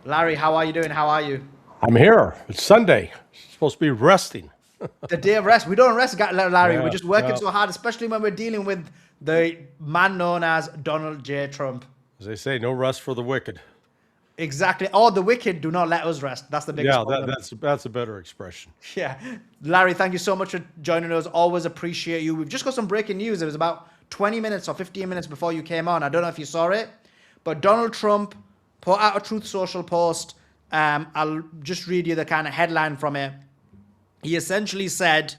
Larry, how are you doing? How are you? I'm here. It's Sunday. Supposed to be resting. The day of rest. We don't rest, Larry. We're Yeah, just working no. so hard, especially when we're dealing with the man known as Donald J. Trump. As they say, no rest for the wicked. Exactly. Or the wicked do not let us rest. That's the biggest Yeah, problem. that's a better expression. Yeah. Larry, thank you so much for joining us. Always appreciate you. We've just got some breaking news. It was about 20 minutes or 15 minutes before you came on. I don't know if you saw it, but Donald Trump put out a Truth Social post. I'll just read you the kind of headline from it. He essentially said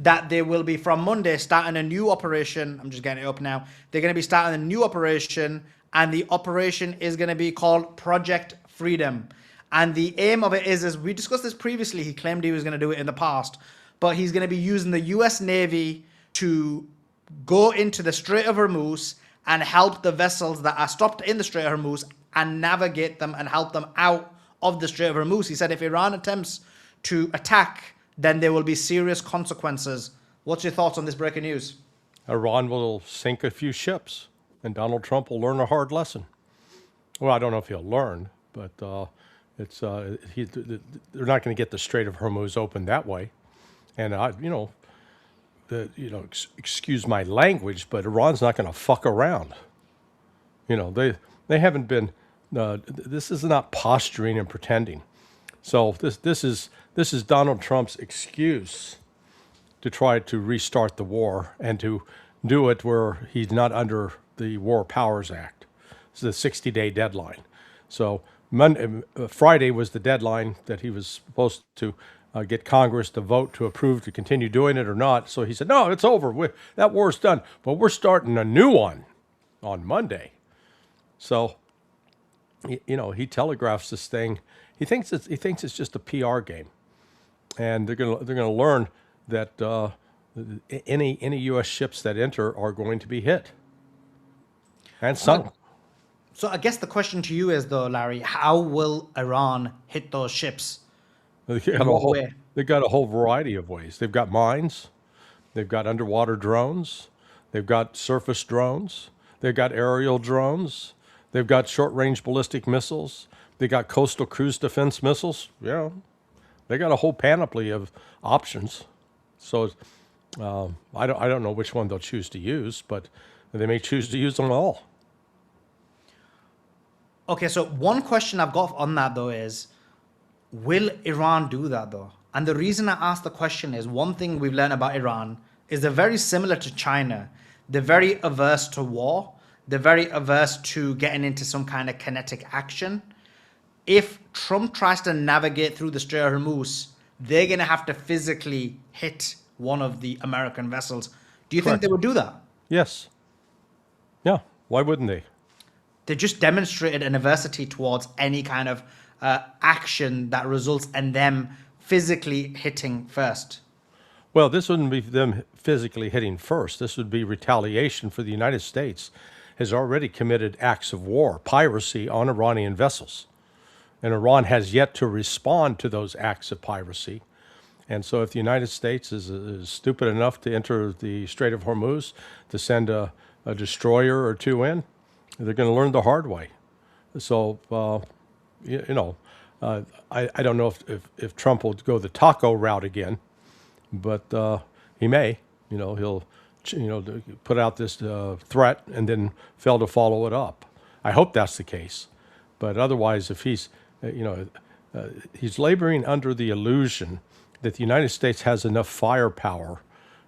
that they will be from Monday starting a new operation. I'm just getting it up now. They're going to be starting a new operation, and the operation is going to be called Project Freedom. And the aim of it is, as we discussed this previously, he claimed he was going to do it in the past, but he's going to be using the U.S. Navy to go into the Strait of Hormuz and help the vessels that are stopped in the Strait of Hormuz and navigate them and help them out of the Strait of Hormuz. He said if Iran attempts to attack, then there will be serious consequences. What's your thoughts on this breaking news? Iran will sink a few ships, and Donald Trump will learn a hard lesson. Well, I don't know if he'll learn, but they're not going to get the Strait of Hormuz open that way. And excuse my language, but Iran's not going to fuck around. They haven't been. This is not posturing and pretending. So this is Donald Trump's excuse to try to restart the war and to do it where he's not under the War Powers Act. It's the 60-day deadline. So Friday was the deadline that he was supposed to get Congress to vote to approve to continue doing it or not. So he said, no, it's over. That war's done. But we're starting a new one on Monday. So, he telegraphs this thing. He thinks it's just a PR game, and they're gonna learn that any U.S. ships that enter are going to be hit and So, sunk. so I guess the question to you is though, Larry, how will Iran hit those ships? They In got a what whole way? they got a whole variety of ways. They've got mines, they've got underwater drones, they've got surface drones, they've got aerial drones, they've got short-range ballistic missiles, they got coastal cruise defense missiles. Yeah, they got a whole panoply of options. So I don't know which one they'll choose to use, but they may choose to use them all. Okay, so one question I've got on that though is, will Iran do that though? And the reason I ask the question is one thing we've learned about Iran is they're very similar to China. They're very averse to war. They're very averse to getting into some kind of kinetic action. If Trump tries to navigate through the Strait of Hormuz, they're going to have to physically hit one of the American vessels. Do you think they Correct. would do that? Yes. Yeah. Why wouldn't they? They just demonstrated an aversity towards any kind of action that results in them physically hitting first. Well, this wouldn't be them physically hitting first. This would be retaliation for the United States has already committed acts of war, piracy on Iranian vessels. And Iran has yet to respond to those acts of piracy. And so if the United States is stupid enough to enter the Strait of Hormuz to send a destroyer or two in, they're going to learn the hard way. So, you, you know, I don't know if Trump will go the taco route again, but he may. He'll put out this threat and then fail to follow it up. I hope that's the case. But otherwise, if he's laboring under the illusion that the United States has enough firepower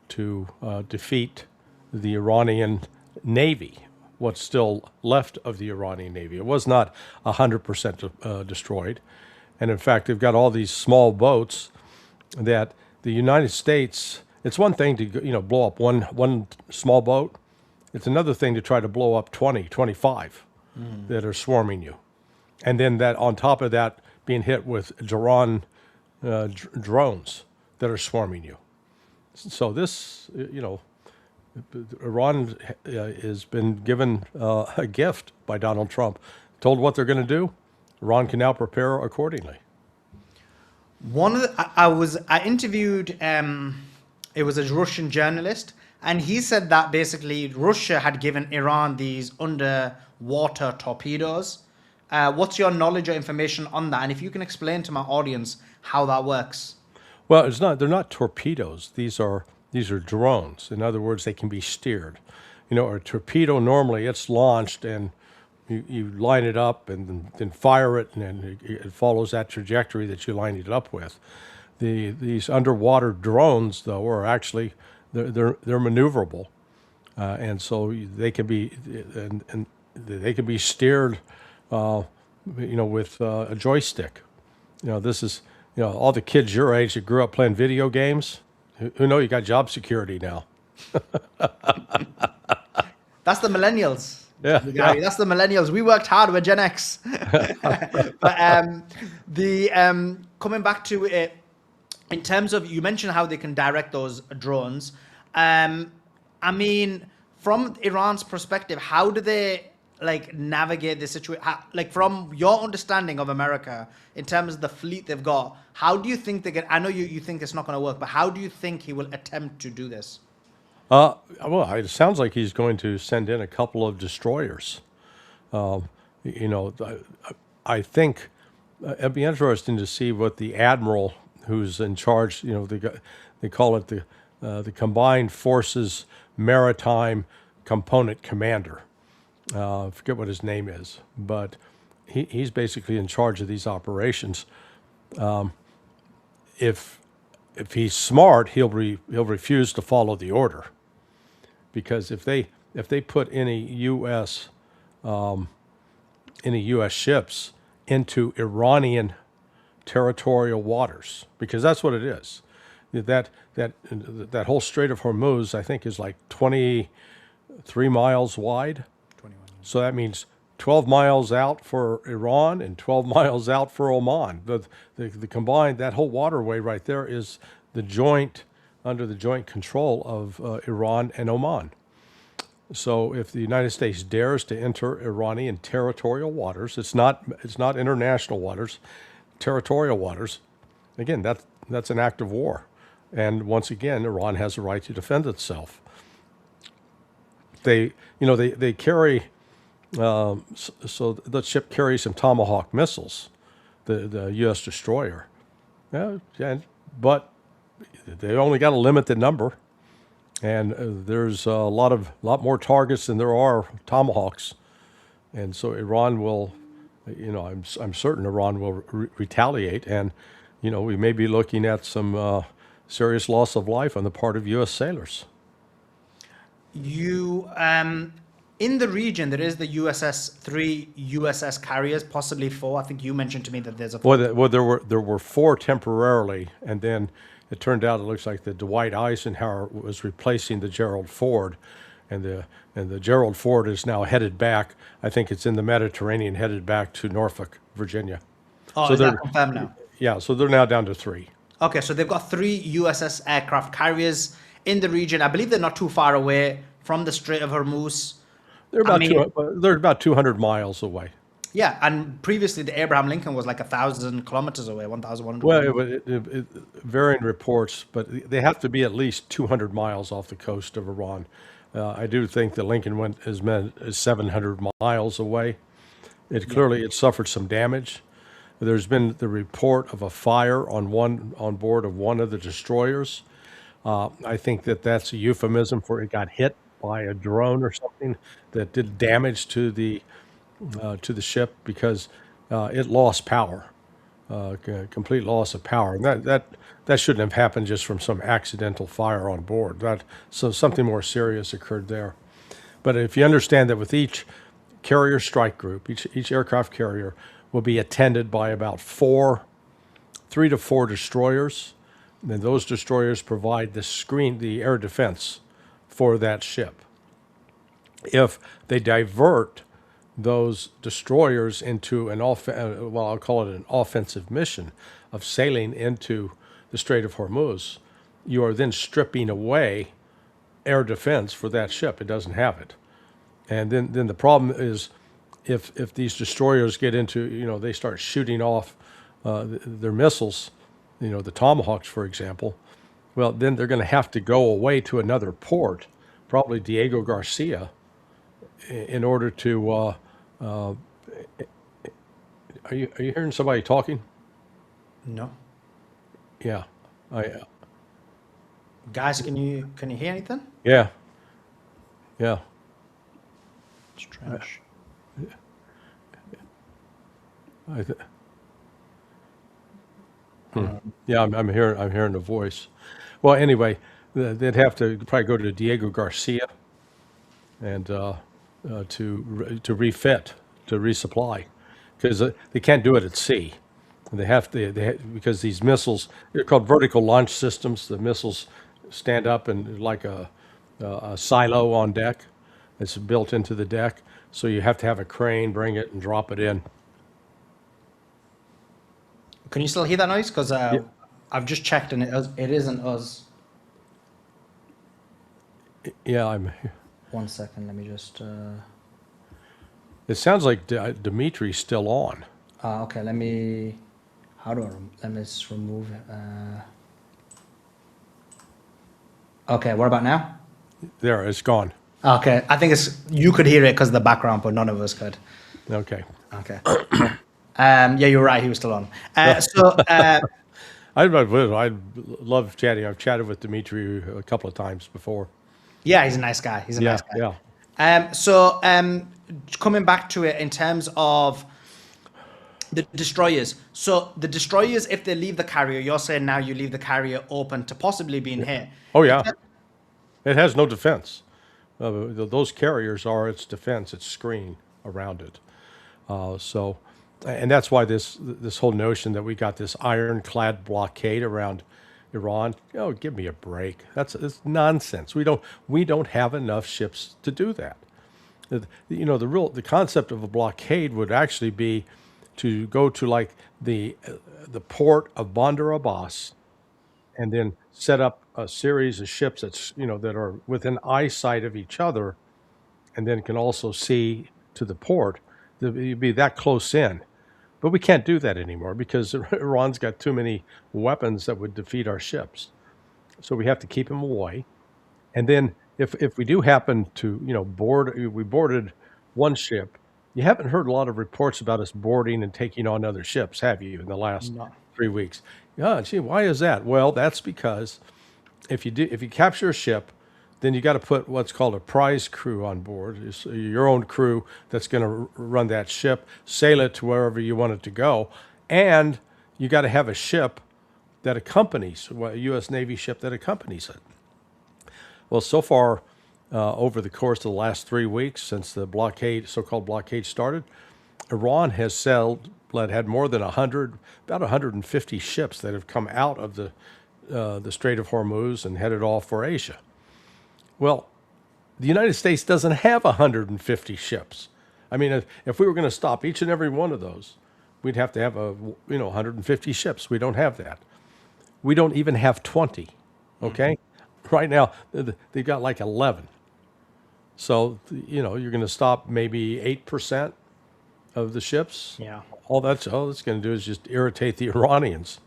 to defeat the Iranian Navy, what's still left of the Iranian Navy. It was not 100% destroyed. And in fact, they've got all these small boats that the United States, it's one thing to blow up one small boat. It's another thing to try to blow up 20, 25 that are swarming you. And then that on top of that, being hit with Iran drones that are swarming you. So this, Iran has been given a gift by Donald Trump. Told what they're going to do, Iran can now prepare accordingly. One of the, I interviewed it was a Russian journalist, and he said that basically Russia had given Iran these underwater torpedoes, What's your knowledge or information on that? And if you can explain to my audience how that works. Well, it's not. They're not torpedoes. These are drones. In other words, they can be steered. You know, a torpedo normally it's launched and you line it up and then fire it, and then it follows that trajectory that you lined it up with. These underwater drones, though, are actually they're maneuverable, and so they can be and they can be steered, with a joystick. This is all the kids your age that grew up playing video games. Who know you got job security now? That's the millennials. Yeah, Gary. That's the millennials. We worked hard. We're Gen X. But coming back to it, in terms of, you mentioned how they can direct those drones. I mean, from Iran's perspective, how do they navigate the situation? Like, from your understanding of America, in terms of the fleet they've got, how do you think they get? I know you think it's not going to work, but how do you think he will attempt to do this? Well, it sounds like he's going to send in a couple of destroyers. Um, you know, I think it'd be interesting to see what the admiral who's in charge. They call it the Combined Forces Maritime Component Commander. I forget what his name is, but he's basically in charge of these operations. If he's smart, he'll refuse to follow the order, because if they put any U.S. ships into Iranian territorial waters, because that's what it is. That whole Strait of Hormuz, I think, is like 23 miles wide. 21. So that means 12 miles out for Iran and 12 miles out for Oman. The combined, that whole waterway right there is under the joint control of Iran and Oman. So if the United States dares to enter Iranian territorial waters, it's not international waters, territorial waters. Again, that's an act of war, and once again, Iran has a right to defend itself. They carry. So the ship carries some Tomahawk missiles, the U.S. destroyer. But they only got a limited number, and there's a lot more targets than there are Tomahawks, and so Iran will, I'm certain Iran will retaliate, and we may be looking at some serious loss of life on the part of U.S. sailors. In the region, there is the three USS carriers, possibly four. I think you mentioned to me that there's a fourth. Well, there were four temporarily, and then it turned out it looks like the Dwight Eisenhower was replacing the Gerald Ford, and the Gerald Ford is now headed back. I think it's in the Mediterranean, headed back to Norfolk, Virginia. Oh, So is that confirmed now? Yeah, so they're now down to three. Okay, so they've got three USS aircraft carriers in the region. I believe they're not too far away from the Strait of Hormuz. They're about 200 miles away. Yeah, and previously the Abraham Lincoln was like 1,000 kilometers away, 1,100. Well, varying reports, but they have to be at least 200 miles off the coast of Iran. I do think the Lincoln went as 700 miles away. It suffered some damage. There's been the report of a fire on board of one of the destroyers. I think that's a euphemism for it got hit by a drone or something that did damage to the ship, because it lost power, complete loss of power, and that shouldn't have happened just from some accidental fire on board. So something more serious occurred there. But if you understand that with each carrier strike group, each aircraft carrier will be attended by about 3 to 4 destroyers, and then those destroyers provide the air defense for that ship. If they divert those destroyers into I'll call it an offensive mission of sailing into the Strait of Hormuz, you are then stripping away air defense for that ship. It doesn't have it. And then the problem is, if these destroyers get into, they start shooting off their missiles, the Tomahawks, for example, well, then they're going to have to go away to another port, probably Diego Garcia, in order to Are you hearing somebody talking? No. Yeah. I Guys, can you hear anything? yeah. Yeah. Strange. I th- yeah, I'm hearing the voice. Well, anyway, they'd have to probably go to Diego Garcia and to refit, to resupply, because they can't do it at sea. Because these missiles, they're called vertical launch systems. The missiles stand up and like a silo on deck. It's built into the deck, so you have to have a crane bring it and drop it in. Can you still hear that noise? Because Yeah, I've just checked and it isn't us. yeah. I'm. 1 second, let me just. It sounds like Dimitri's still on. Okay, let me. How do I? Let me just remove it. Okay, what about now? There, it's gone. Okay, I think it's you could hear it because of the background, but none of us could. Okay. Okay. Yeah, you're right. He was still on. I love chatting. I've chatted with Dimitri a couple of times before. Yeah, he's a nice guy. He's a Yeah, nice guy. yeah. Coming back to it in terms of the destroyers. So the destroyers, if they leave the carrier, you're saying now you leave the carrier open to possibly being hit. Oh, yeah. It has no defense. Those carriers are its defense, its screen around it. And that's why this whole notion that we got this ironclad blockade around Iran. Oh, give me a break. It's nonsense. We don't have enough ships to do that. The concept of a blockade would actually be to go to like the port of Bandar Abbas and then set up a series of ships that are within eyesight of each other and then can also see to the port. You'd be that close in. But we can't do that anymore because Iran's got too many weapons that would defeat our ships. So we have to keep them away. And then if we do happen to, we boarded one ship. You haven't heard a lot of reports about us boarding and taking on other ships, have you, in the last No. 3 weeks? Yeah, gee, why is that? Well, that's because if you capture a ship, then you got to put what's called a prize crew on board. It's your own crew that's going to run that ship, sail it to wherever you want it to go, and you got to have a ship that accompanies, a U.S. Navy ship that accompanies it. Well, so far, over the course of the last 3 weeks since the blockade, so-called blockade started, Iran has had more than about 150 ships that have come out of the Strait of Hormuz and headed off for Asia. Well, the United States doesn't have 150 ships. I mean, if we were going to stop each and every one of those, we'd have to have 150 ships. We don't have that. We don't even have 20. Okay, right now they've got like 11. So you're going to stop maybe 8% of the ships. Yeah. All that's going to do is just irritate the Iranians.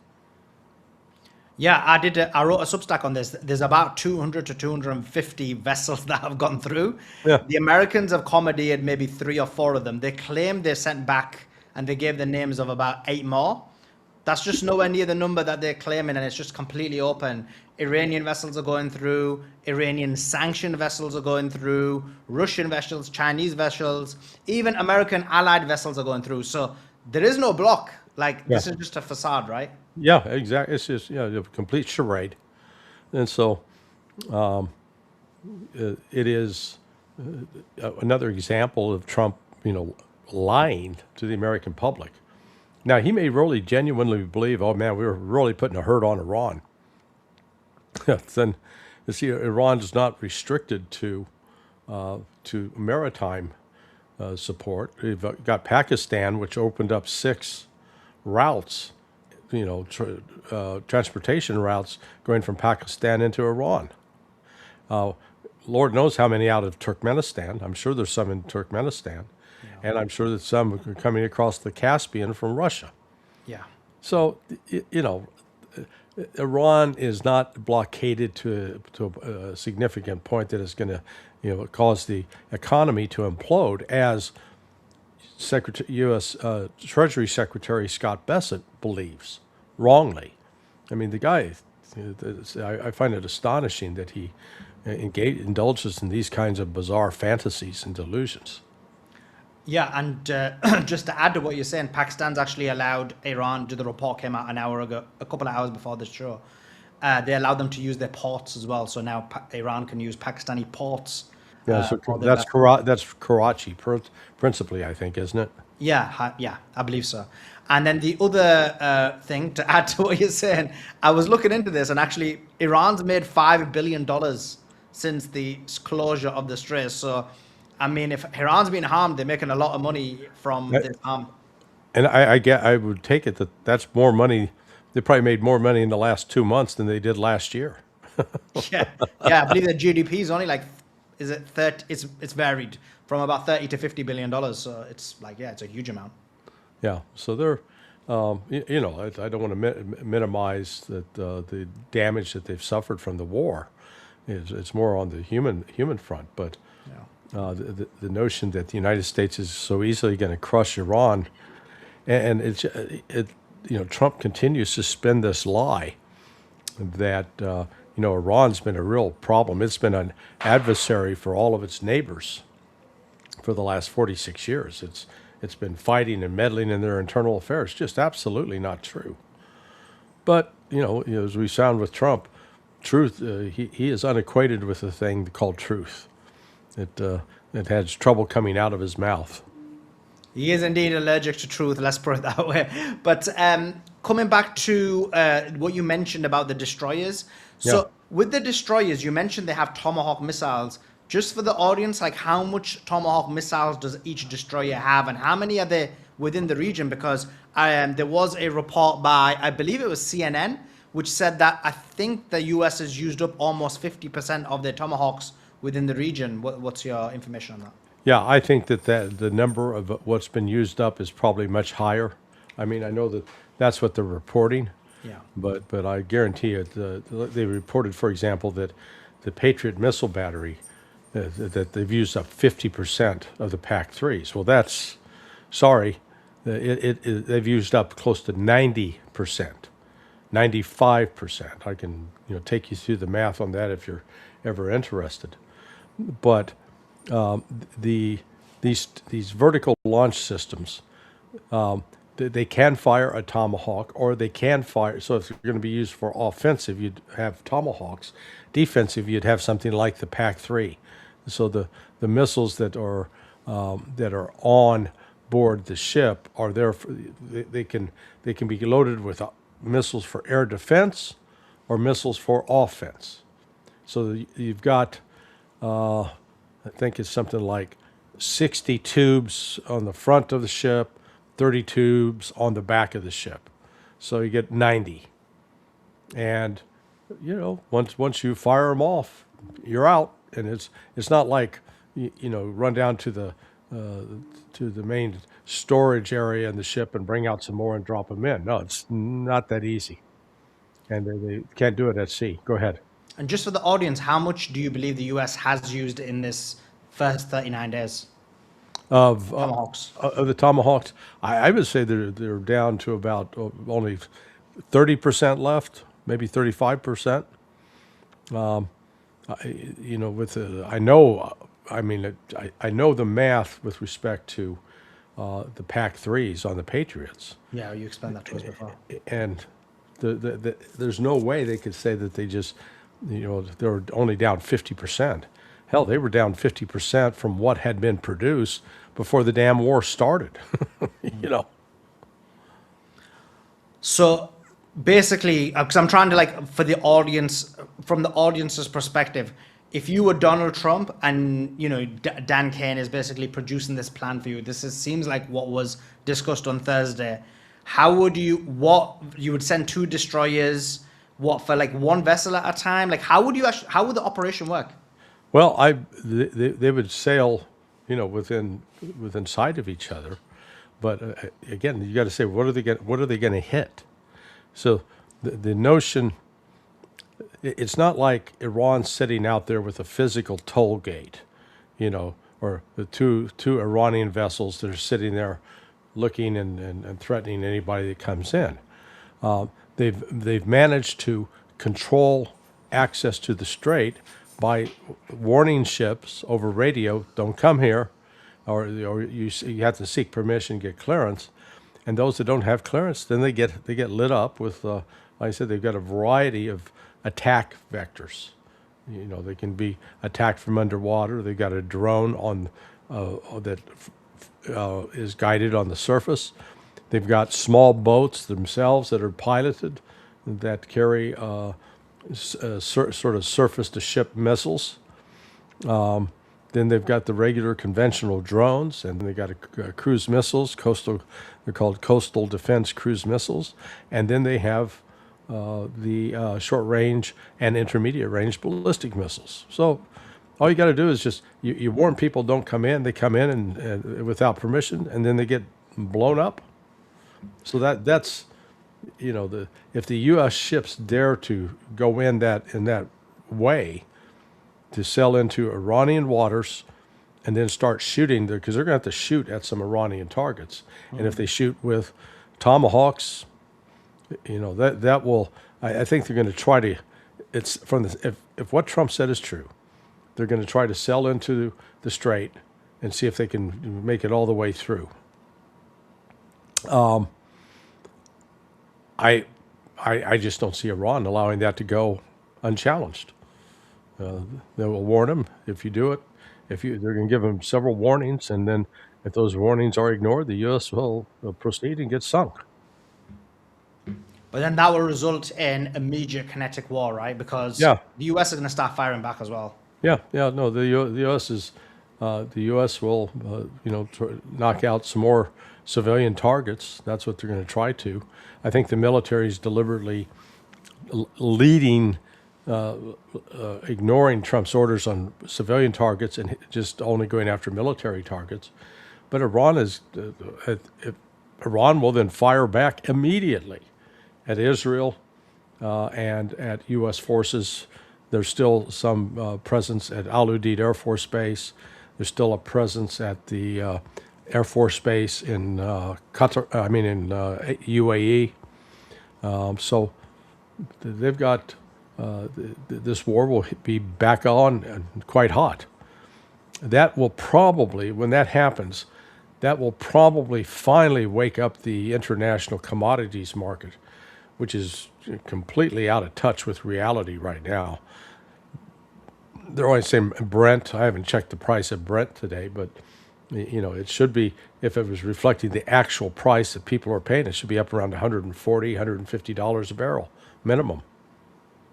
Yeah, I wrote a Substack on this. There's about 200 to 250 vessels that have gone through. Yeah. The Americans have commandeered maybe 3 or 4 of them. They claim they sent back and they gave the names of about 8 more. That's just nowhere near the number that they're claiming, and it's just completely open. Iranian vessels are going through, Iranian sanctioned vessels are going through, Russian vessels, Chinese vessels, even American allied vessels are going through. So there is no block. This is just a facade, right? Yeah, exactly. It's just a complete charade, and so it is another example of Trump, lying to the American public. Now he may really genuinely believe, oh man, we were really putting a hurt on Iran. Then, you see, Iran is not restricted to maritime support. We've got Pakistan, which opened up 6 routes. Transportation routes going from Pakistan into Iran. Lord knows how many out of Turkmenistan. I'm sure there's some in Turkmenistan. Yeah. And I'm sure that some are coming across the Caspian from Russia. Yeah. So, Iran is not blockaded to a significant point that is going to, cause the economy to implode, as U.S. Treasury Secretary Scott Bessent believes, wrongly. I mean, the guy, I find it astonishing that he indulges in these kinds of bizarre fantasies and delusions. Yeah, and just to add to what you're saying, Pakistan's actually allowed Iran. The report came out an hour ago, a couple of hours before this show. They allowed them to use their ports as well. So now Iran can use Pakistani ports. Yeah, so For their that's Karachi principally, I think, isn't it? Yeah, I believe so. And then the other thing to add to what you're saying, I was looking into this, and actually, Iran's made $5 billion since the closure of the Strait. So, I mean, if Iran's been harmed, they're making a lot of money from this harm. And I would take it that that's more money. They probably made more money in the last 2 months than they did last year. Yeah, I believe the GDP is only like, is it 30? It's varied from about 30 to $50 billion. So it's like, yeah, it's a huge amount. Yeah, so they're, I don't want to minimize that the damage that they've suffered from the war. It's more on the human front, but the notion that the United States is so easily going to crush Iran, and Trump continues to spin this lie that Iran's been a real problem. It's been an adversary for all of its neighbors for the last 46 years. It's been fighting and meddling in their internal affairs. Just absolutely not true. But as we sound with Trump, truth. He is unacquainted with a thing called truth. It has trouble coming out of his mouth. He is indeed allergic to truth, let's put it that way. But coming back to what you mentioned about the destroyers. So with the destroyers, you mentioned they have Tomahawk missiles. Just for the audience, like how much Tomahawk missiles does each destroyer have, and how many are there within the region? Because there was a report by, I believe it was CNN, which said that I think the U.S. has used up almost 50% of their Tomahawks within the region. What's your information on that? Yeah, I think that the number of what's been used up is probably much higher. I mean, I know that that's what they're reporting. Yeah. But I guarantee it. They reported, for example, that the Patriot missile battery that they've used up 50% of the PAC-3s. Well, that's sorry. They've used up close to 90%, 95%. I can take you through the math on that if you're ever interested. But these vertical launch systems, they can fire a Tomahawk, or they can fire. So if you're going to be used for offensive, you'd have Tomahawks. Defensive, you'd have something like the PAC-3. So the missiles that are on board the ship are there. They can be loaded with missiles for air defense or missiles for offense. So you've got, I think it's something like 60 tubes on the front of the ship, 30 tubes on the back of the ship. So you get 90. And, once you fire them off, you're out. And it's not like, run down to the main storage area in the ship and bring out some more and drop them in. No, it's not that easy. And they can't do it at sea. Go ahead. And just for the audience, how much do you believe the U.S. has used in this first 39 days of Tomahawks? Of the Tomahawks? I would say they're down to about only 30% left, maybe 35%. I know the math with respect to the PAC-3s on the Patriots. Yeah, you explained that to us before. And there's no way they could say that they just, they're only down 50%. Hell, they were down 50% from what had been produced before the damn war started. So basically, because I'm trying to for the audience, from the audience's perspective, if you were Donald Trump and Dan Kane is basically producing this plan for you, seems like what was discussed on Thursday. How would you would send 2 destroyers? What, for one vessel at a time? How would the operation work? Well, they would sail, within sight of each other, but again, you got to say what are they going to hit? So the notion, it's not like Iran sitting out there with a physical toll gate, or the two Iranian vessels that are sitting there looking and threatening anybody that comes in. They've managed to control access to the strait by warning ships over radio, don't come here, or you have to seek permission, get clearance. And those that don't have clearance, then they get lit up with, like I said, they've got a variety of attack vectors. You know, they can be attacked from underwater. They've got a drone on that is guided on the surface. They've got small boats themselves that are piloted that carry sort of surface-to-ship missiles. Then they've got the regular conventional drones, and they've got cruise missiles, they're called coastal defense cruise missiles. And then they have the short-range and intermediate-range ballistic missiles. So all you got to do is just, you warn people don't come in, they come in and without permission, and then they get blown up. So that's, you know, if the U.S. ships dare to go in that way, to sail into Iranian waters and then start shooting there, because they're going to have to shoot at some Iranian targets. And if they shoot with tomahawks, you know, that will, I think they're going to try to, it's from the, if what Trump said is true, they're going to try to sail into the strait and see if they can make it all the way through. I just don't see Iran allowing that to go unchallenged. They will warn them if you do it. They're going to give them several warnings, and then if those warnings are ignored, the U.S. will proceed and get sunk. But then that will result in immediate kinetic war, right? Because Yeah. the US is going to start firing back as well. Yeah. No, the U.S. is the U.S. will knock out some more civilian targets. That's what they're going to try to. I think the military is deliberately leading. Ignoring Trump's orders on civilian targets and just only going after military targets. But Iran will then fire back immediately at Israel and at U.S. forces. There's still some presence at Al Udeid Air Force Base. There's still a presence at the Air Force Base in UAE. So they've got. This war will be back on and quite hot. That will probably, when that happens, that will probably finally wake up the international commodities market, which is completely out of touch with reality right now. They're always saying Brent. I haven't checked the price of Brent today, but you know, it should be, if it was reflecting the actual price that people are paying, it should be up around $140, $150 a barrel minimum.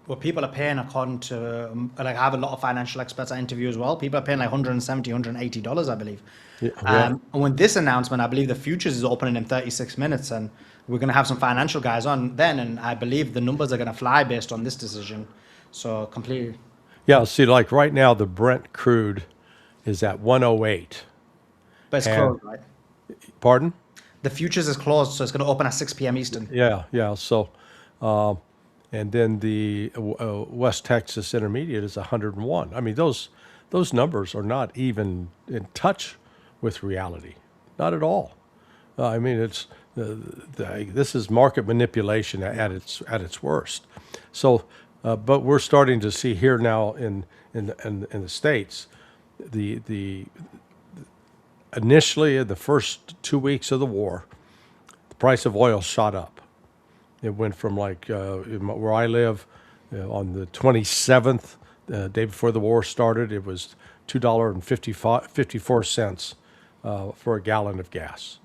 Well, people are paying, according to, like, I have a lot of financial experts I interview as well. People are paying like $170, $180, I believe. Yeah. And with this announcement, I believe the futures is opening in 36 minutes, and we're going to have some financial guys on then, and I believe the numbers are going to fly based on this decision. So completely. Yeah, see, like right now, the Brent crude is at 108. But it's closed, right? Pardon? The futures is closed, so it's going to open at 6 p.m. Eastern. Yeah. So, and then the West Texas Intermediate is 101. I mean, those numbers are not even in touch with reality, not at all. I mean, it's this is market manipulation at its worst. So, but we're starting to see here now in the States, the initially in the first 2 weeks of the war, the price of oil shot up. It went from like where I live on the 27th, day before the war started, it was $2.54 for a gallon of gas.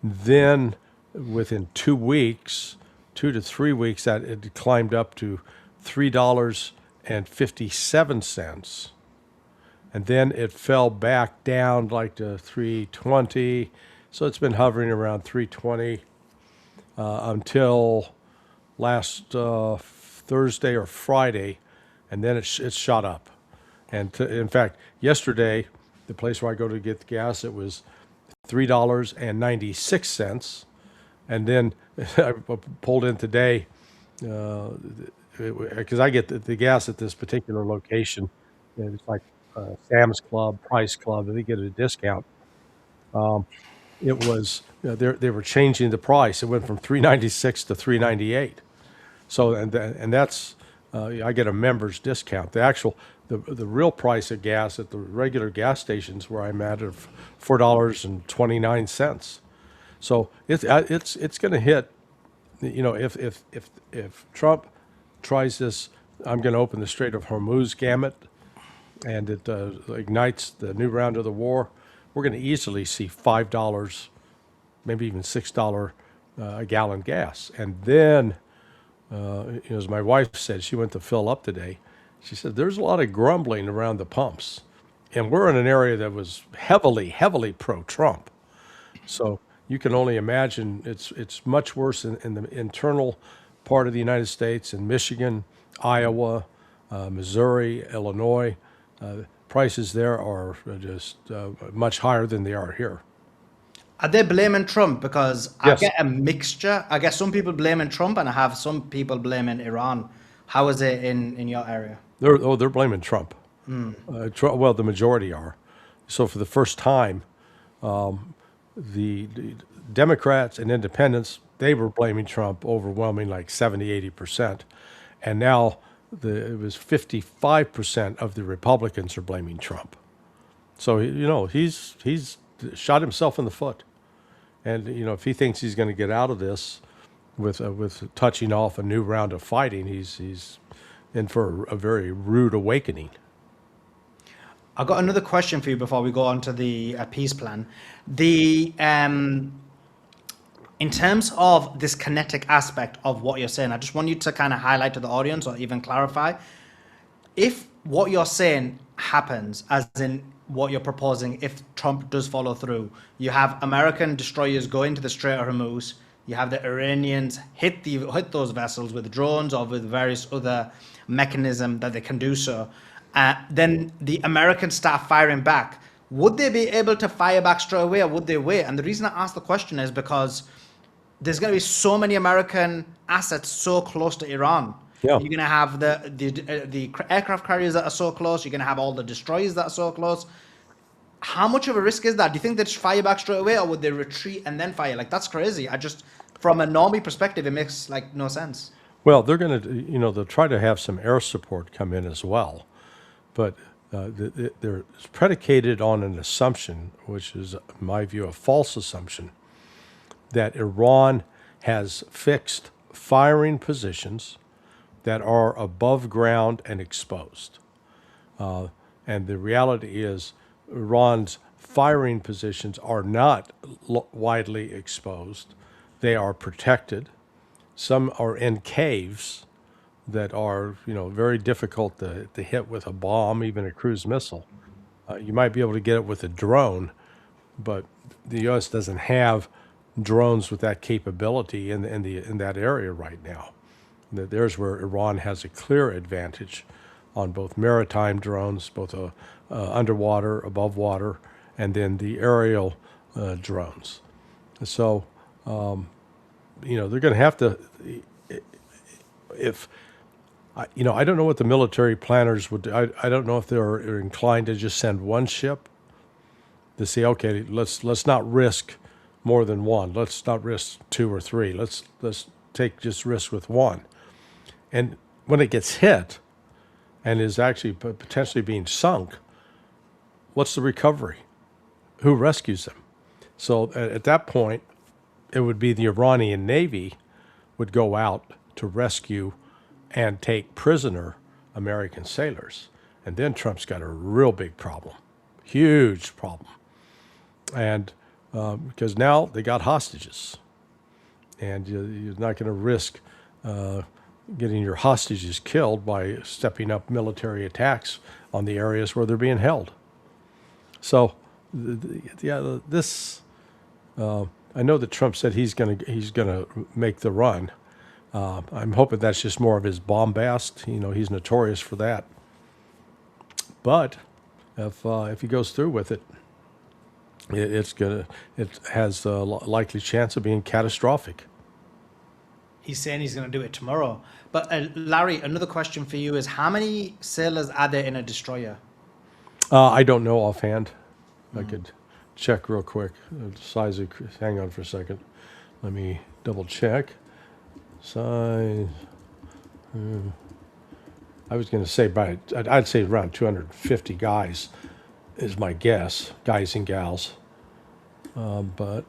Then within 2 weeks, 2 to 3 weeks, that it climbed up to $3.57. And then it fell back down like to 320. So it's been hovering around 320 until last Thursday or Friday, and then it's shot up. And in fact, yesterday, the place where I go to get the gas, it was $3.96, and then I pulled in today because I get the gas at this particular location, and it's like Sam's Club, Price Club, they get a discount. It was they were changing the price. It went from 396 to 398. So and that's I get a member's discount. The real price of gas at the regular gas stations where I'm at are $4.29. So it's going to hit. If Trump tries this, I'm going to open the Strait of Hormuz gamut, and it ignites the new round of the war. We're going to easily see $5, maybe even $6 a gallon gas, and then. As my wife said, she went to fill up today. She said there's a lot of grumbling around the pumps, and we're in an area that was heavily pro-Trump. So you can only imagine it's much worse in the internal part of the United States, in Michigan, Iowa, Missouri, Illinois. Prices there are just much higher than they are here. Are they blaming Trump? Because I Yes. get a mixture. I guess some people blaming Trump, and I have some people blaming Iran. How is it in your area? They're blaming Trump. Well, the majority are. So for the first time, the Democrats and independents, they were blaming Trump overwhelming, like 70-80%. And now it was 55% of the Republicans are blaming Trump. So, he's shot himself in the foot. And, if he thinks he's going to get out of this with touching off a new round of fighting, he's in for a very rude awakening. I got another question for you before we go on to the peace plan. In terms of this kinetic aspect of what you're saying, I just want you to kind of highlight to the audience or even clarify if what you're saying happens, as in what you're proposing, if Trump does follow through. You have American destroyers go into the Strait of Hormuz. You have the Iranians hit those vessels with drones or with various other mechanism that they can do so. Then the Americans start firing back. Would they be able to fire back straight away, or would they wait? And the reason I ask the question is because there's going to be so many American assets so close to Iran. Yeah. You're going to have the aircraft carriers that are so close. You're going to have all the destroyers that are so close. How much of a risk is that? Do you think they'd fire back straight away, or would they retreat and then fire? Like, that's crazy. From a normie perspective, it makes like no sense. Well, they're going to, they'll try to have some air support come in as well. But they're predicated on an assumption, which is, in my view, a false assumption, that Iran has fixed firing positions that are above ground and exposed. And the reality is Iran's firing positions are not widely exposed. They are protected. Some are in caves that are, very difficult to hit with a bomb, even a cruise missile. You might be able to get it with a drone, but the U.S. doesn't have drones with that capability in that area right now. There's where Iran has a clear advantage on both maritime drones, both underwater, above water, and then the aerial drones. So, they're going to have to, I don't know what the military planners would do. I don't know if they're inclined to just send one ship to say, okay, let's not risk more than one. Let's not risk two or three. Let's take just risk with one. And when it gets hit and is actually potentially being sunk, what's the recovery? Who rescues them? So at that point, it would be the Iranian Navy would go out to rescue and take prisoner American sailors. And then Trump's got a real big problem, huge problem. And because now they got hostages. And you're not going to risk getting your hostages killed by stepping up military attacks on the areas where they're being held. So, I know that Trump said he's gonna make the run. I'm hoping that's just more of his bombast. He's notorious for that. But if he goes through with it, it has a likely chance of being catastrophic. He's saying he's going to do it tomorrow. But Larry, another question for you is, how many sailors are there in a destroyer? I don't know offhand. I could check real quick. The size of, hang on for a second. Let me double check. Size. I was going to say I'd say around 250 guys is my guess, guys and gals. But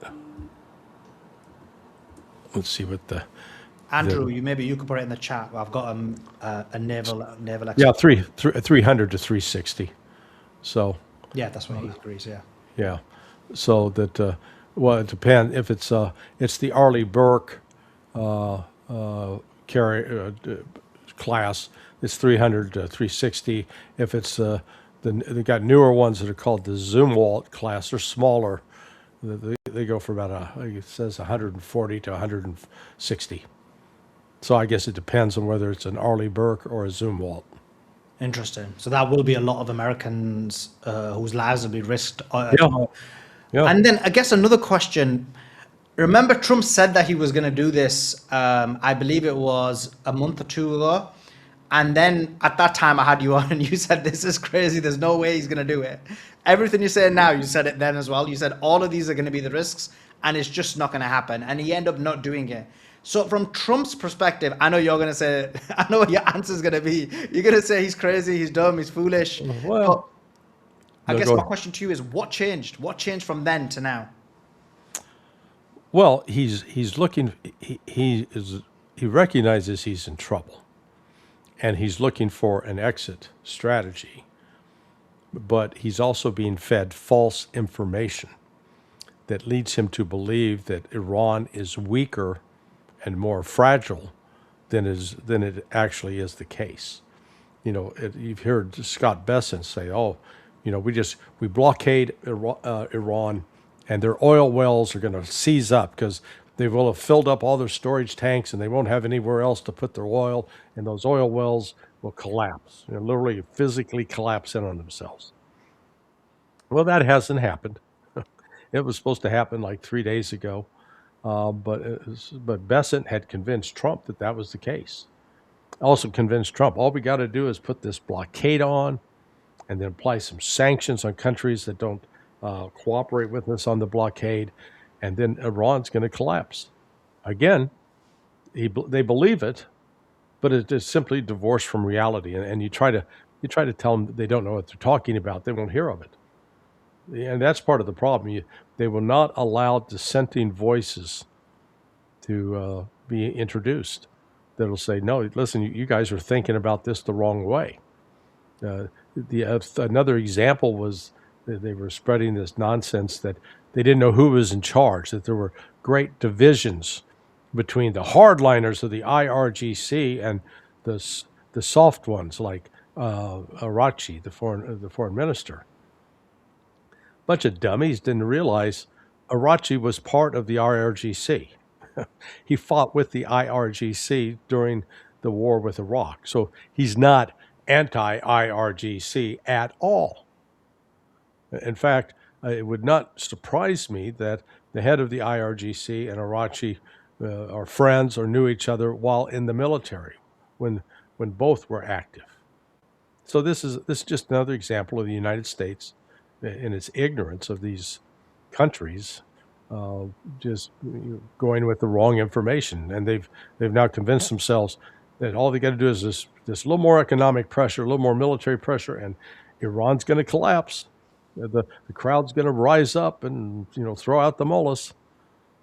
let's see what the Andrew, you could put it in the chat. I've got a naval expert. yeah 300 to 360. So Yeah, that's what he agrees. Yeah. yeah, so that well, it depends if it's the Arleigh Burke carry class. It's 300 to 360. If it's they got newer ones that are called the Zumwalt class. They're smaller. They go for about it says 140 to 160. So I guess it depends on whether it's an Arleigh Burke or a Zumwalt. Interesting. So that will be a lot of Americans whose lives will be risked. Yeah. Yeah. And then I guess another question. Remember, Trump said that he was going to do this. I believe it was a month or two ago. And then at that time, I had you on, and you said, "This is crazy. There's no way he's going to do it." Everything you're saying now, you said it then as well. You said all of these are going to be the risks, and it's just not going to happen. And he ended up not doing it. So from Trump's perspective, I know you're going to say, I know what your answer is going to be. You're going to say he's crazy, he's dumb, he's foolish. Well, but I no, guess go my ahead. question to you is, what changed? What changed from then to now? Well, he's looking. He recognizes he's in trouble, and he's looking for an exit strategy. But he's also being fed false information that leads him to believe that Iran is weaker and more fragile than it actually is the case. You've heard Scott Bessent say, "Oh, we blockade Iran, and their oil wells are going to seize up because they will have filled up all their storage tanks, and they won't have anywhere else to put their oil, and those oil wells will collapse, literally physically collapse in on themselves." Well, that hasn't happened. It was supposed to happen like 3 days ago, but Bessent had convinced Trump that that was the case. Also convinced Trump, all we got to do is put this blockade on and then apply some sanctions on countries that don't cooperate with us on the blockade, and then Iran's going to collapse. Again, they believe it, but it is simply divorced from reality. And you try to tell them that they don't know what they're talking about, they won't hear of it. And that's part of the problem. They will not allow dissenting voices to be introduced that'll say, "No, listen, you guys are thinking about this the wrong way." Another example was that they were spreading this nonsense that they didn't know who was in charge, that there were great divisions between the hardliners of the IRGC and the soft ones like Arachi, the foreign minister. Bunch of dummies didn't realize Arachi was part of the IRGC. He fought with the IRGC during the war with Iraq. So he's not anti-IRGC at all. In fact, it would not surprise me that the head of the IRGC and Arachi are friends or knew each other while in the military when both were active. So this is just another example of the United States in its ignorance of these countries, just going with the wrong information, and they've now convinced themselves that all they got to do is this little more economic pressure, a little more military pressure, and Iran's going to collapse. The crowd's going to rise up and throw out the mullahs.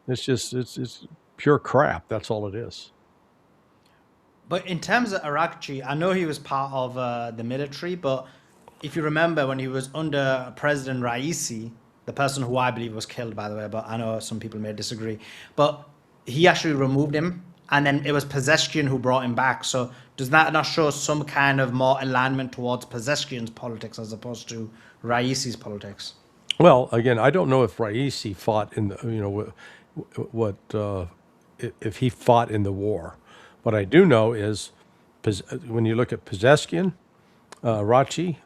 It's pure crap. That's all it is. But in terms of Arakchi, I know he was part of the military, but if you remember when he was under President Raisi, the person who I believe was killed, by the way, but I know some people may disagree, but he actually removed him, and then it was Pezeshkian who brought him back. So does that not show some kind of more alignment towards Pezeshkian's politics as opposed to Raisi's politics? Well, again, I don't know if Raisi fought in if he fought in the war. What I do know is when you look at Pezeshkian, Rachi,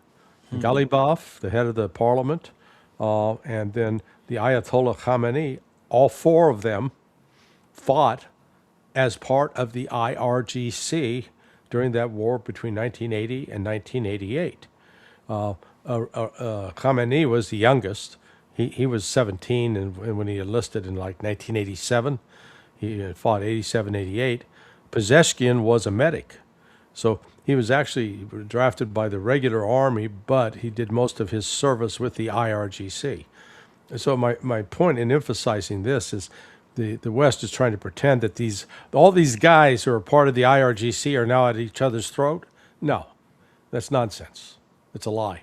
Ghalibaf, the head of the parliament, and then the Ayatollah Khamenei, all four of them fought as part of the IRGC during that war between 1980 and 1988. Khamenei was the youngest. He was 17 and when he enlisted in like 1987. He had fought 87, 88. Pezeshkian was a medic. So he was actually drafted by the regular army, but he did most of his service with the IRGC. And so my point in emphasizing this is the West is trying to pretend that all these guys who are part of the IRGC are now at each other's throat. No, that's nonsense. It's a lie.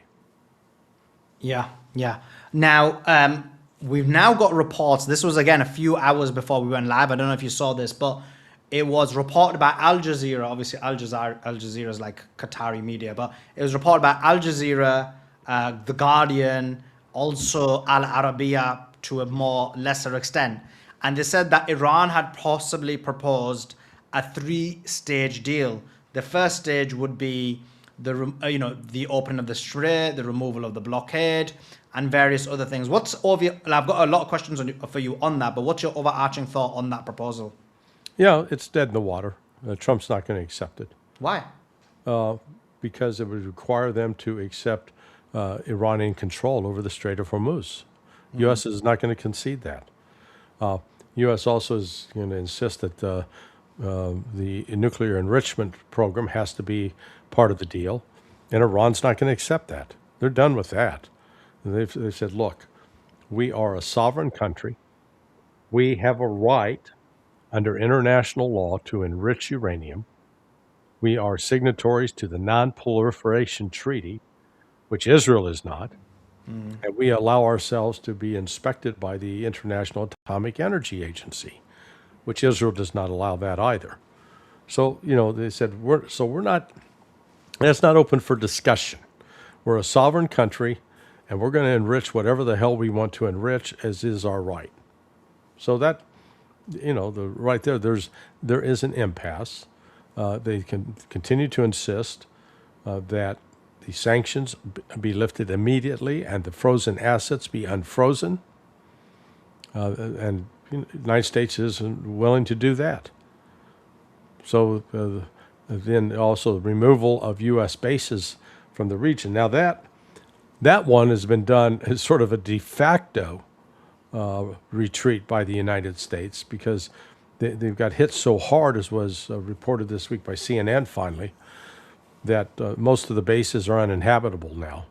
Yeah, yeah. Now, we've now got reports. This was again a few hours before we went live. I don't know if you saw this, but it was reported by Al Jazeera. Obviously, Al Jazeera is like Qatari media, but it was reported by Al Jazeera, The Guardian, also Al Arabiya to a more lesser extent. And they said that Iran had possibly proposed a 3-stage deal. The first stage would be the opening of the strait, the removal of the blockade, and various other things. I've got a lot of questions for you on that, but what's your overarching thought on that proposal? Yeah, it's dead in the water. Trump's not going to accept it. Why? Because it would require them to accept Iranian control over the Strait of Hormuz. U.S. is not going to concede that. U.S. also is going to insist that the nuclear enrichment program has to be part of the deal, and Iran's not going to accept that. They're done with that. They've said, look, we are a sovereign country. We have a right under international law to enrich uranium. We are signatories to the Non-Proliferation Treaty, which Israel is not. And we allow ourselves to be inspected by the International Atomic Energy Agency, which Israel does not allow that either. So, they said, we're not, that's not open for discussion. We're a sovereign country, and we're going to enrich whatever the hell we want to enrich, as is our right. So that, right there is an impasse. They can continue to insist that the sanctions be lifted immediately and the frozen assets be unfrozen. And the United States isn't willing to do that. So then also the removal of U.S. bases from the region. Now that one has been done as sort of a de facto retreat by the United States because they've got hit so hard, as was reported this week by CNN finally, that most of the bases are uninhabitable now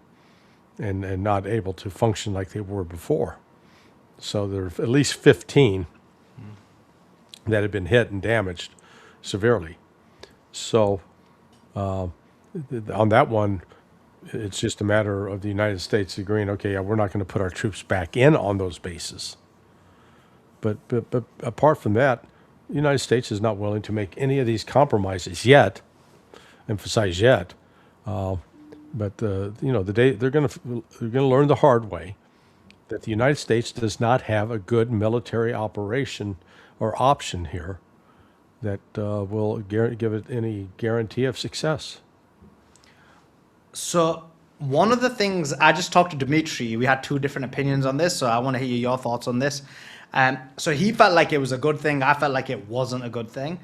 and not able to function like they were before. So there are at least 15 that have been hit and damaged severely. So on that one, it's just a matter of the United States agreeing, okay, yeah, we're not going to put our troops back in on those bases. But apart from that, the United States is not willing to make any of these compromises yet. Emphasize yet. But the day they're going to learn the hard way that the United States does not have a good military operation or option here that will give it any guarantee of success. So one of the things, I just talked to Dimitri, we had two different opinions on this, so I want to hear your thoughts on this. So he felt like it was a good thing. I felt like it wasn't a good thing.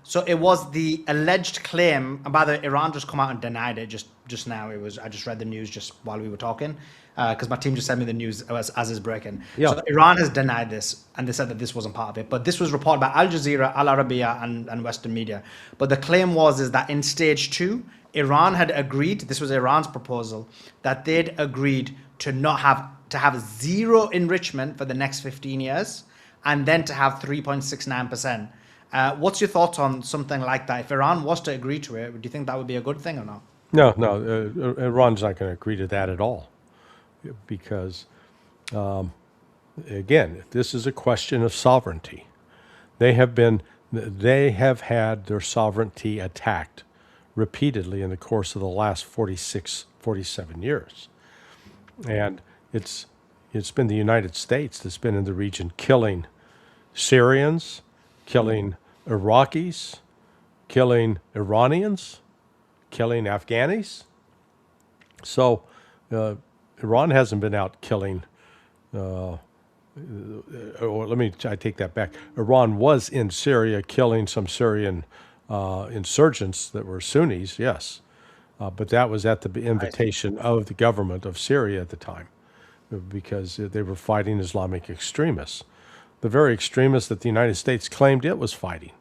So it was the alleged claim, and by the way, Iran just come out and denied it just now. I just read the news just while we were talking, because my team just sent me the news as is breaking. Yeah. So Iran has denied this, and they said that this wasn't part of it. But this was reported by Al Jazeera, Al Arabiya, and Western media. But the claim is that in stage 2, Iran had agreed, this was Iran's proposal, that they'd agreed to have zero enrichment for the next 15 years, and then to have 3.69%. What's your thoughts on something like that? If Iran was to agree to it, do you think that would be a good thing or not? No, Iran's not going to agree to that at all, because again, this is a question of sovereignty. They have had their sovereignty attacked repeatedly in the course of the last 47 years. And it's been the United States that's been in the region killing Syrians, killing Iraqis, killing Iranians, killing Afghanis. So Iran hasn't been out killing, I take that back. Iran was in Syria killing some Syrian insurgents that were Sunnis, yes. but that was at the I see. invitation of the government of Syria at the time, because they were fighting Islamic extremists, the very extremists that the United States claimed it was fighting.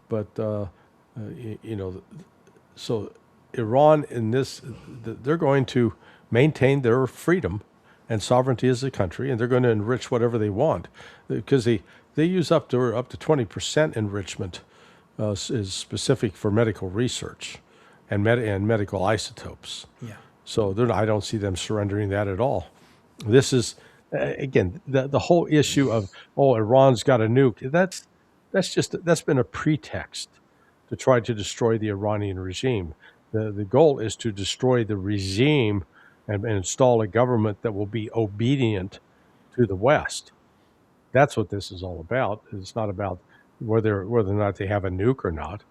But you know, so Iran in this, they're going to maintain their freedom and sovereignty as a country, and they're going to enrich whatever they want, because they use up to 20% enrichment is specific for medical research and medical isotopes. Yeah. So I don't see them surrendering that at all. This is again the whole issue of, oh, Iran's got a nuke. That's been a pretext to try to destroy the Iranian regime. The goal is to destroy the regime and install a government that will be obedient to the West. That's what this is all about. It's not about whether or not they have a nuke or not.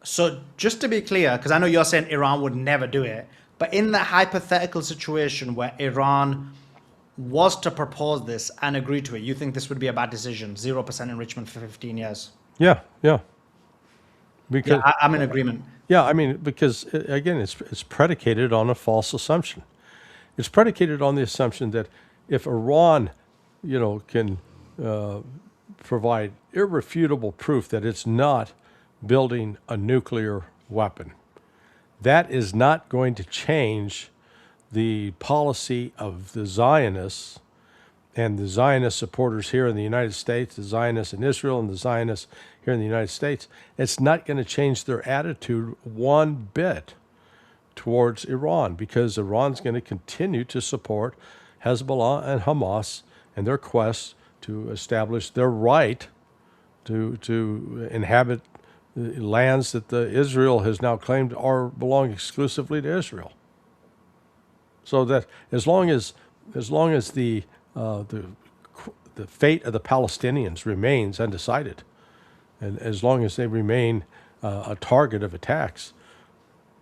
So just to be clear, because I know you're saying Iran would never do it, but in the hypothetical situation where Iran was to propose this and agree to it, you think this would be a bad decision? 0% enrichment for 15 years. Yeah, yeah. Yeah, Because I'm in agreement. yeah, I mean, because again, it's predicated on a false assumption. It's predicated on the assumption that if Iran, can provide irrefutable proof that it's not building a nuclear weapon, that is not going to change the policy of the Zionists and the Zionist supporters here in the United States, the Zionists in Israel and the Zionists here in the United States. It's not going to change their attitude one bit towards Iran, because Iran's going to continue to support Hezbollah and Hamas in their quest to establish their right to inhabit lands that Israel has now claimed belong exclusively to Israel. So that as long as the fate of the Palestinians remains undecided, and as long as they remain a target of attacks,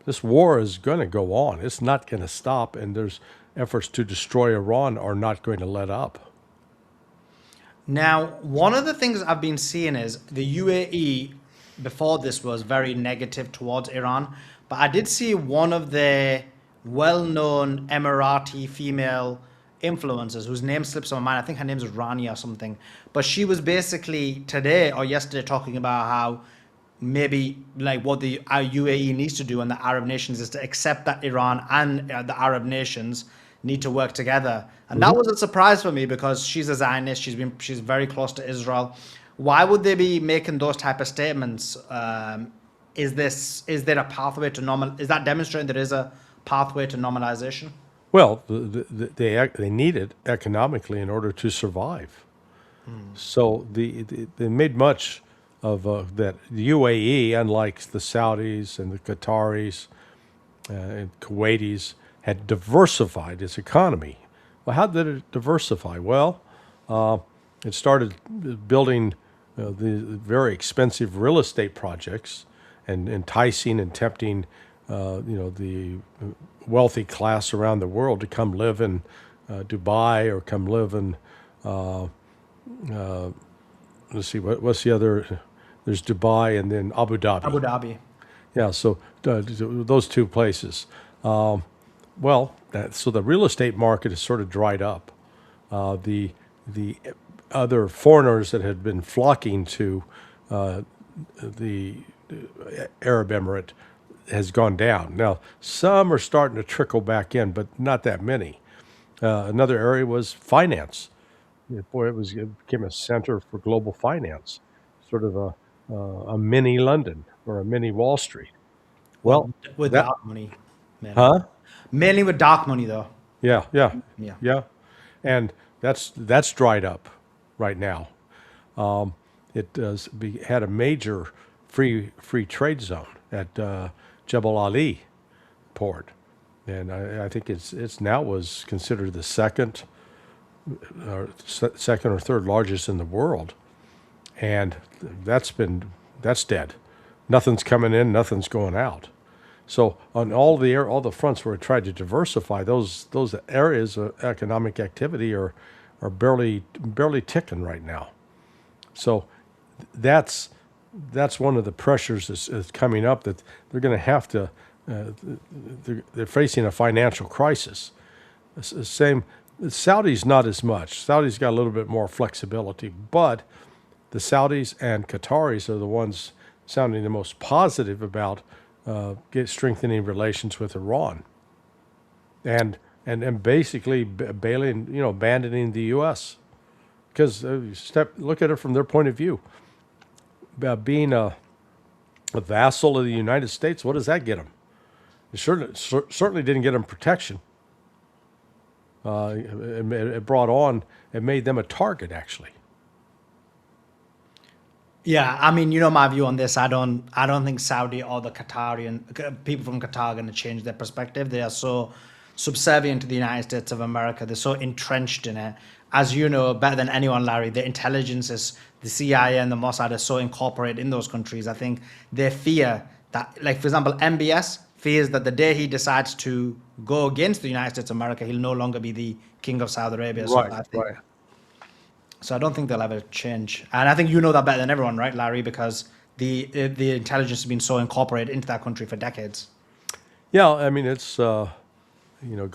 this war is going to go on. It's not going to stop, and there's efforts to destroy Iran are not going to let up. Now, one of the things I've been seeing is the UAE before this was very negative towards Iran, but I did see one of the well-known Emirati female influencers whose name slips my mind. I think her name is Rani or something. But she was basically today or yesterday talking about how maybe like what the UAE needs to do and the Arab nations is to accept that Iran and the Arab nations need to work together. And that was a surprise for me because she's a Zionist. She's very close to Israel. Why would they be making those type of statements? Is there a pathway to normal? Is that demonstrating there is a pathway to normalization? Well, they need it economically in order to survive. So they made much of that. The UAE, unlike the Saudis and the Qataris and Kuwaitis, had diversified its economy. Well, how did it diversify? Well, it started building the very expensive real estate projects and enticing and tempting the wealthy class around the world to come live in Dubai or come live in let's see, what's the other? There's Dubai and then Abu Dhabi. Abu Dhabi. Yeah, so those two places. So the real estate market has sort of dried up. The other foreigners that had been flocking to the Arab Emirate has gone down. Now, some are starting to trickle back in, but not that many. Another area was finance. Boy, it became a center for global finance, sort of a mini London or a mini Wall Street. Well, with that, dark money, mainly. huh? Mainly with dark money, though. Yeah, yeah, Yeah. yeah, and that's dried up right now. It had a major free trade zone at Jebel Ali port, and I think it's now was considered the second or third largest in the world, and that's dead. Nothing's coming in, nothing's going out. So on all the fronts where it tried to diversify, those areas of economic activity are barely ticking right now. So that's that's one of the pressures that's coming up, that they're going to have to. They're facing a financial crisis. Same, the Saudis not as much. Saudis got a little bit more flexibility, but the Saudis and Qataris are the ones sounding the most positive about strengthening relations with Iran, and basically abandoning the U.S. Because look at it from their point of view. Being a vassal of the United States, what does that get them? It certainly didn't get them protection. It made them a target, actually. Yeah, I mean, my view on this. I don't think Saudi or the Qatarian people from Qatar are going to change their perspective. They are so subservient to the United States of America. They're so entrenched in it. As you know better than anyone, Larry, the intelligences, the CIA and the Mossad are so incorporated in those countries. I think they fear that, like, for example, MBS fears that the day he decides to go against the United States of America, he'll no longer be the king of Saudi Arabia. Right. So I don't think they'll ever change. And I think you know that better than everyone, right, Larry? Because the intelligence has been so incorporated into that country for decades. Yeah, I mean, it's, go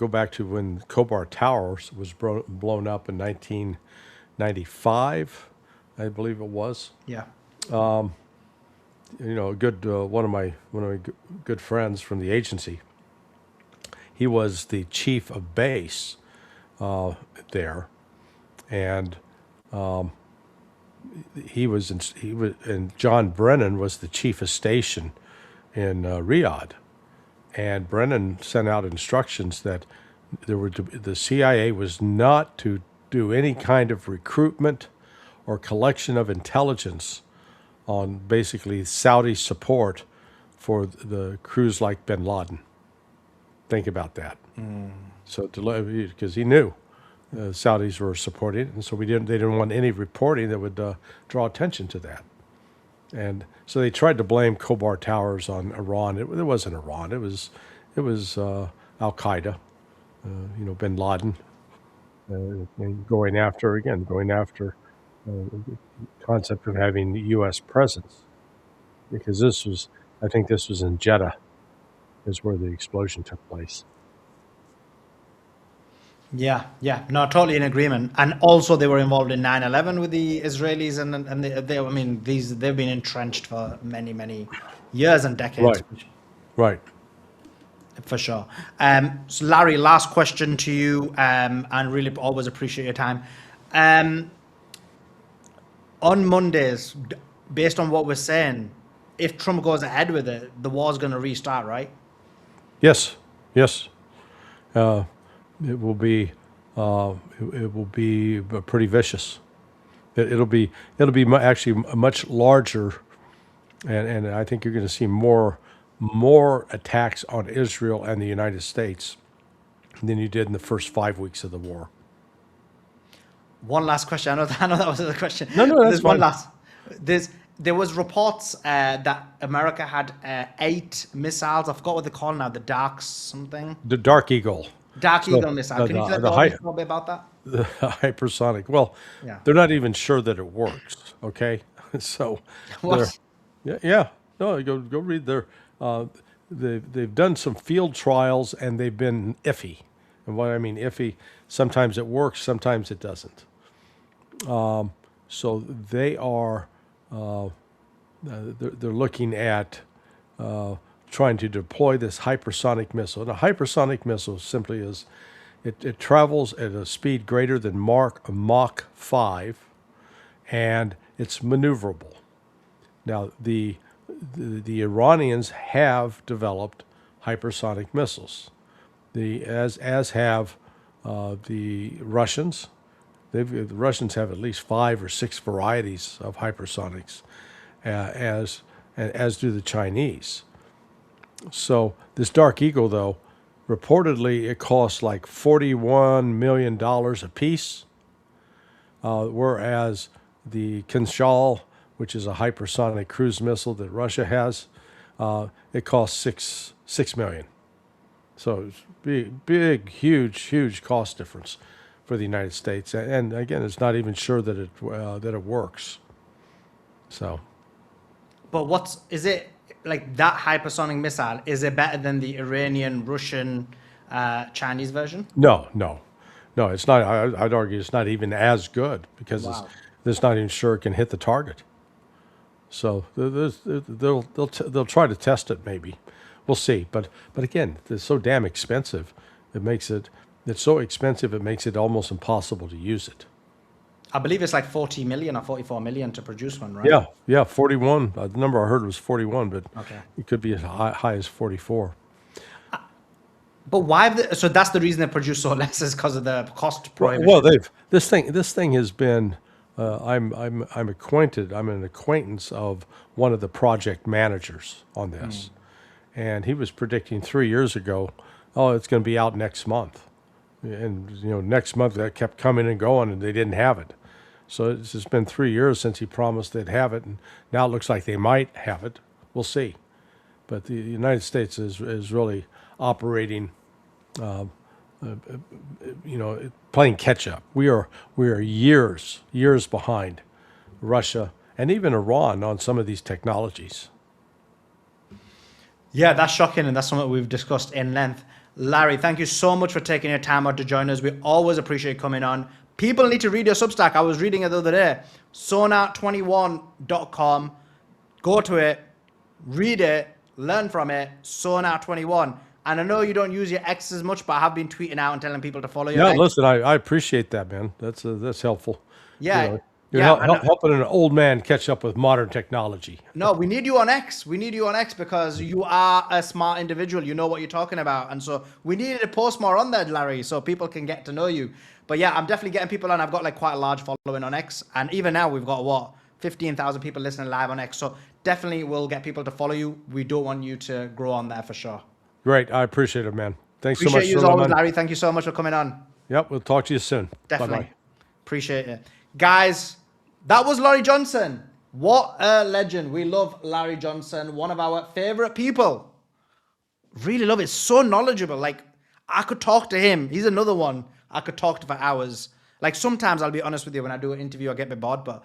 back to when Khobar Towers was blown up in 1995, I believe it was. Yeah. A good one of my good friends from the agency. He was the chief of base there, and and John Brennan was the chief of station in Riyadh, and Brennan sent out instructions that the CIA was not to do any kind of recruitment or collection of intelligence on basically Saudi support for the crews like Bin Laden. Think about that. So because he knew Saudis were supporting it, and so they didn't want any reporting that would draw attention to that. And so they tried to blame Khobar Towers on Iran. It wasn't Iran. It was Al Qaeda. Bin Laden going after the concept of having U.S. presence, because I think this was in Jeddah, is where the explosion took place. Yeah, no, totally in agreement. And also, they were involved in 9/11 with the Israelis, and they've been entrenched for many, many years and decades. Right. For sure. So Larry, last question to you, and really always appreciate your time. On Mondays, based on what we're saying, if Trump goes ahead with it, the war's going to restart, right? Yes. It will be pretty vicious. It'll be actually much larger, and I think you're going to see more attacks on Israel and the United States than you did in the first 5 weeks of the war. One last question. I know that was the question. No, that's There's fine. one last. There was reports that America had 8 missiles. I forgot what they call now. The Dark something. The Dark Eagle. Dark Eagle missile. Can you tell us a little bit about that? The hypersonic. Well, Yeah. they're not even sure that it works. Okay, so What? yeah. No, go read their. They've done some field trials and they've been iffy. And what I mean iffy, sometimes it works, sometimes it doesn't. So they are. They're looking at trying to deploy this hypersonic missile. And a hypersonic missile simply is, it travels at a speed greater than Mach 5, and it's maneuverable. Now, the Iranians have developed hypersonic missiles. As have the Russians. The Russians have at least 5 or 6 varieties of hypersonics, as do the Chinese. So this Dark Eagle, though, reportedly it costs like $41 million a piece, whereas the Kinshal, which is a hypersonic cruise missile that Russia has, it costs $6 million. So it's big, huge cost difference for the United States, and again, it's not even sure that it works. So. But is it like that hypersonic missile? Is it better than the Iranian, Russian, Chinese version? No, no, no. It's not. I'd argue it's not even as good because Wow. it's not even sure it can hit the target. So they'll try to test it. Maybe we'll see. But again, it's so damn expensive. It's so expensive. It makes it almost impossible to use it. I believe it's like 40 million or 44 million to produce one, right? Yeah, yeah. 41. The number I heard was 41, but Okay. it could be as high as 44. But why? So that's the reason they produce so less is because of the cost prohibition. Well, they've this thing has been. I'm acquainted. I'm an acquaintance of one of the project managers on this, and he was predicting 3 years ago, oh, it's going to be out next month, and next month that kept coming and going, and they didn't have it. So it's just been 3 years since he promised they'd have it, and now it looks like they might have it. We'll see. But the United States is really operating, playing catch up. We are years behind Russia and even Iran on some of these technologies. Yeah, that's shocking, and that's something we've discussed in length. Larry, thank you so much for taking your time out to join us. We always appreciate coming on. People need to read your Substack. I was reading it the other day. Sonar21.com. Go to it, read it, learn from it. Sonar21. And I know you don't use your X as much, but I have been tweeting out and telling people to follow your Yeah, X. listen, I appreciate that, man. That's helpful. Yeah. You're helping an old man catch up with modern technology. No, we need you on X. We need you on X because you are a smart individual. You know what you're talking about. And so we needed to post more on there, Larry, so people can get to know you. But yeah, I'm definitely getting people on. I've got like quite a large following on X. And even now we've got 15,000 people listening live on X. So definitely we'll get people to follow you. We don't want you to grow on there for sure. Great. I appreciate it, man. Thanks so much. Appreciate you as always, Larry. Thank you so much for coming on. Yep. We'll talk to you soon. Definitely. Bye-bye. Appreciate it. Guys, that was Larry Johnson. What a legend. We love Larry Johnson, one of our favorite people. Really love it. So knowledgeable. Like, I could talk to him. He's another one I could talk to for hours. Like, sometimes I'll be honest with you, when I do an interview, I get a bit bored, but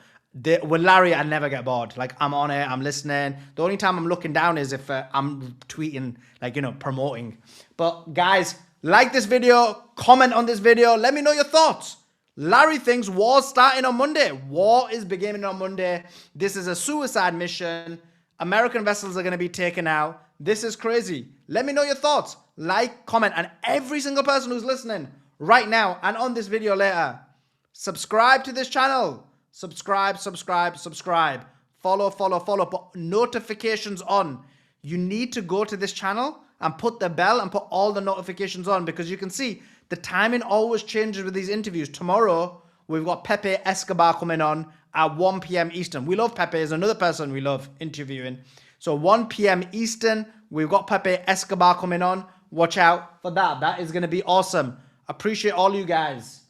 with Larry, I never get bored. Like, I'm on it, I'm listening. The only time I'm looking down is if I'm tweeting, like, promoting. But guys, like this video, comment on this video, let me know your thoughts. Larry thinks war's starting on Monday. War is beginning on Monday. This is a suicide mission. American vessels are going to be taken out. This is crazy. Let me know your thoughts. Like, comment, and every single person who's listening right now and on this video later, subscribe to this channel. Subscribe. Follow. Put notifications on. You need to go to this channel and put the bell and put all the notifications on, because you can see the timing always changes with these interviews. Tomorrow, we've got Pepe Escobar coming on at 1 p.m. Eastern. We love Pepe. He's another person we love interviewing. So 1 p.m. Eastern, we've got Pepe Escobar coming on. Watch out for that. That is going to be awesome. Appreciate all you guys.